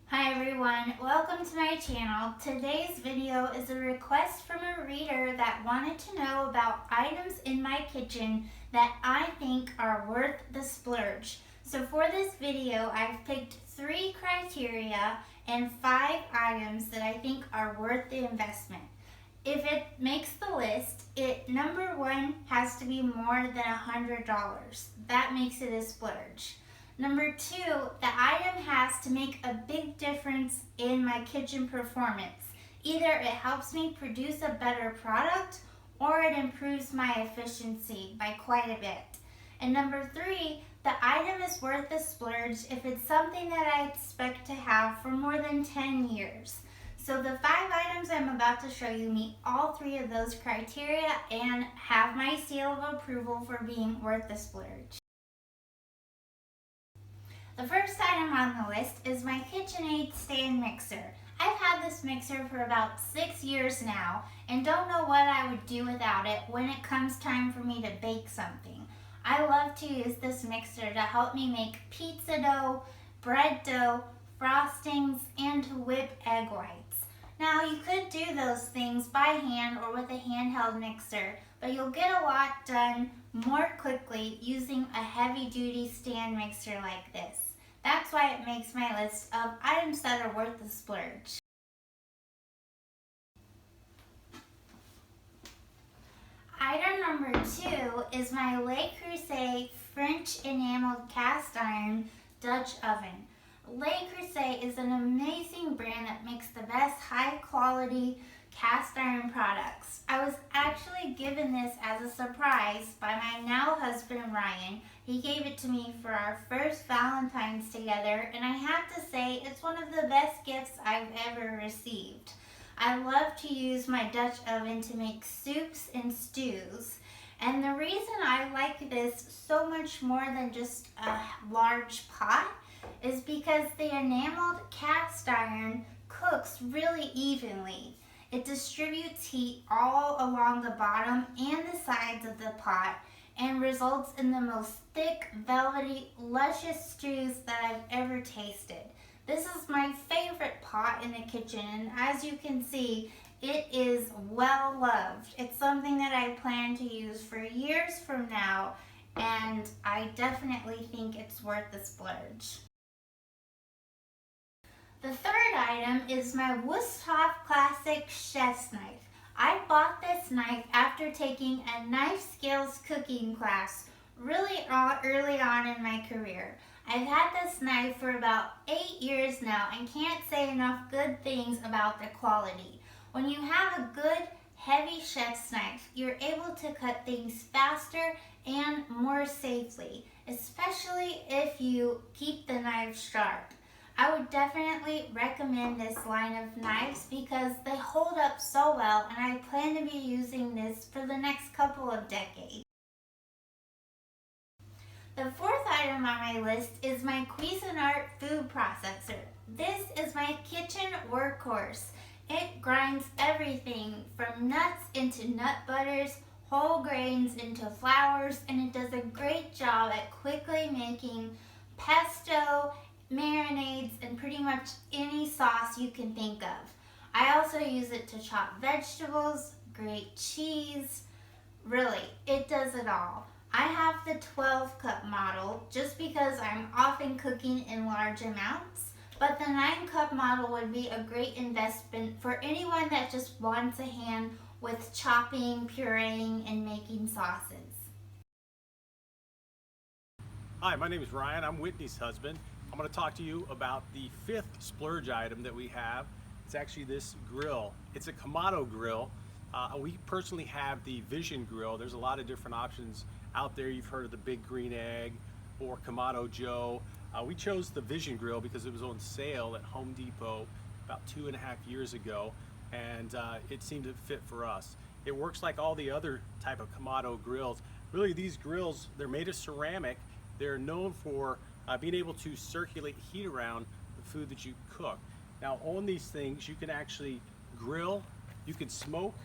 Hi everyone, welcome to my channel. Today's video is a request from a reader that wanted to know about items in my kitchen that I think are worth the splurge. So for this video, I've picked 3 criteria and 5 items that I think are worth the investment. If it makes the list, number 1 has to be more than $100. That makes it a splurge. Number 2, the item has to make a big difference in my kitchen performance. Either it helps me produce a better product or it improves my efficiency by quite a bit. And number 3, the item is worth the splurge if it's something that I expect to have for more than 10 years. So the 5 items I'm about to show you meet all 3 of those criteria and have my seal of approval for being worth the splurge. The first item on the list is my KitchenAid stand mixer. I've had this mixer for about 6 years now and don't know what I would do without it when it comes time for me to bake something. I love to use this mixer to help me make pizza dough, bread dough, frostings, and to whip egg whites. Now you could do those things by hand or with a handheld mixer, but you'll get a lot done more quickly using a heavy-duty stand mixer like this. That's why it makes my list of items that are worth the splurge. Item number 2 is my Le Creuset French enameled cast iron Dutch oven. Le Creuset is an amazing brand that makes the best high quality cast iron products. I was actually given this as a surprise by my now husband Ryan. He gave it to me for our first Valentine's together, and I have to say it's one of the best gifts I've ever received. I love to use my Dutch oven to make soups and stews, and the reason I like this so much more than just a large pot is because the enameled cast iron cooks really evenly. It distributes heat all along the bottom and the sides of the pot and results in the most thick, velvety, luscious stews that I've ever tasted. This is my favorite pot in the kitchen, and as you can see, it is well loved. It's something that I plan to use for years from now, and I definitely think it's worth the splurge. The third item is my Wusthof Classic Chef's Knife. I bought this knife after taking a knife skills cooking class really early on in my career. I've had this knife for about 8 years now and can't say enough good things about the quality. When you have a good, heavy chef's knife, you're able to cut things faster and more safely, especially if you keep the knife sharp. I would definitely recommend this line of knives because they hold up so well, and I plan to be using this for the next couple of decades. The fourth item on my list is my Cuisinart food processor. This is my kitchen workhorse. It grinds everything from nuts into nut butters, whole grains into flours, and it does a great job at quickly making pesto, marinades, and pretty much any sauce you can think of. I also use it to chop vegetables, grate cheese. Really, it does it all. I have the 12-cup model just because I'm often cooking in large amounts, but the 9-cup model would be a great investment for anyone that just wants a hand with chopping, pureeing, and making sauces. Hi, my name is Ryan. I'm Whitney's husband. I'm going to talk to you about the 5th splurge item that we have. It's actually this grill. It's a Kamado grill. We personally have the Vision grill. There's a lot of different options out there. You've heard of the Big Green Egg or Kamado Joe. We chose the Vision grill because it was on sale at Home Depot about 2.5 years ago, and it seemed to fit for us. It works like all the other type of Kamado grills. Really, these grills, they're made of ceramic. They're known for being able to circulate heat around the food that you cook. Now on these things you can actually grill, you can smoke,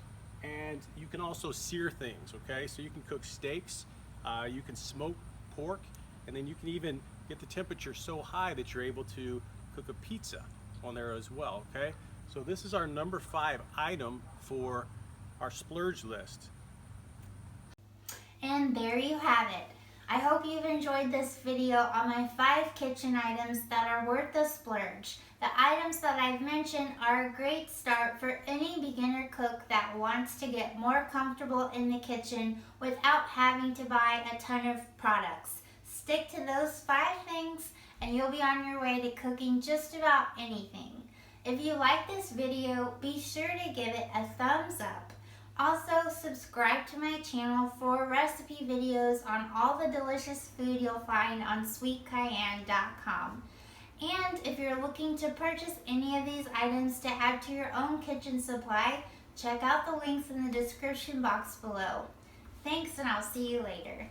and you can also sear things, okay? So you can cook steaks, you can smoke pork, and then you can even get the temperature so high that you're able to cook a pizza. on there as well, okay? So this is our number 5 item for our splurge list. And there you have it. I hope you've enjoyed this video on my 5 kitchen items that are worth the splurge. The items that I've mentioned are a great start for any beginner cook that wants to get more comfortable in the kitchen without having to buy a ton of products. Stick to those 5 things and you'll be on your way to cooking just about anything. If you like this video, be sure to give it a thumbs up. Also, subscribe to my channel for recipe videos on all the delicious food you'll find on sweetcayenne.com. And if you're looking to purchase any of these items to add to your own kitchen supply, check out the links in the description box below. Thanks, and I'll see you later.